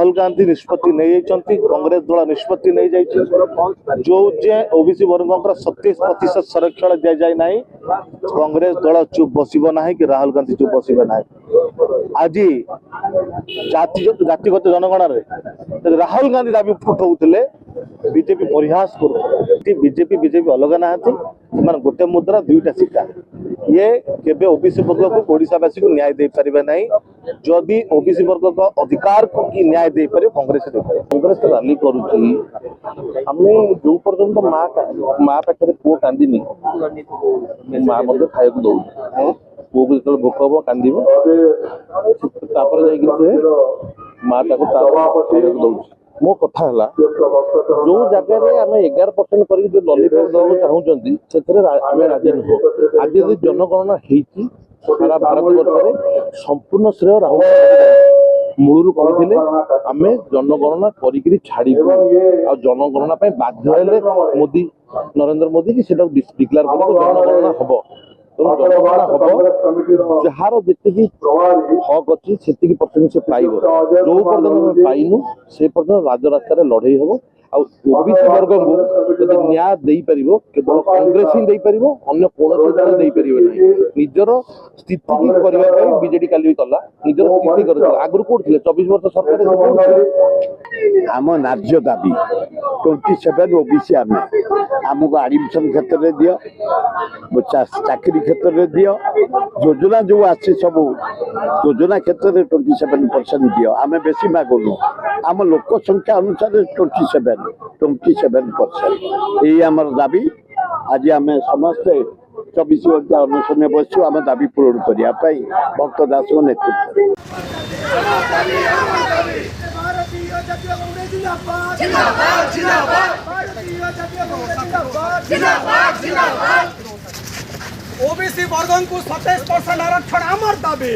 राहुल गांधी निष्पत्ति नहीं कांग्रेस दल निष्पत्ति नहीं जाइए जो जे ओबीसी वर्ग 27% संरक्षण दि जाए ना कांग्रेस दल चुप बसब ना कि राहुल गांधी चुप बसबे ना आज जातिगत जनगण राहुल गांधी दाबी उठाऊले बीजेपी परिहास कर बीजेपी अलग ना गोटे मुद्रा दुईटा सिक्का ये केबे ओबीसी वर्ग को ओडिशावासी को न्याय दे पारिबे नहीं जदि ओबीसी वर्ग का अधिकार को कि न्याय दे पारे कांग्रेस कांग्रेस रैली करुची आमे जो पर्यंत माँ पाखे पुओ कांदिनी माँ खाया दौ पुओ को जो भोक हम कांद माँ खाया दौ मो कथा है जो जगह आम 11% कर जो लॉलीपॉप देवा चाहूँगी से राजी नुह आज यदि जनगणना सारा भारत वर्ष संपूर्ण श्रेय राहुल मूलू कहते आम जनगणना करी छाड़ू आ जनगणना बाध्य मोदी नरेंद्र मोदी कि डिक्लेयर कर जनगणना हम जनगणना हम जार जी हक अच्छी से परसेंट से पाइब जो पर्यटन पाइनु से पर्यटन राजरास्तार लड़े हम ओबीसी वर्ग को न्याय दे पार केवल कांग्रेस ही दे पार अन्य कौन दल दे पारे ना निजर स्थिति करने बीजेडी काली कला निजर स्थिति कर आगुरी कौन 24 वर्ष सरकार आम न्याय दाबी 27 ओबीसी आम आमको एडमिशन क्षेत्र में दियो चाकरी क्षेत्र में दियो योजना जो आसी सब योजना क्षेत्र में 27% दियो आम बेसी मागुनु आम लोक संख्या अनुसार 27% यही आम दाबी आज आम समस्ते 24 घंटा अनुष्ठान बसु आम दाबी पूरण करने भक्त दास नेतृत्व ओबीसी वर्ग को 27% आरक्षण आमर दाबी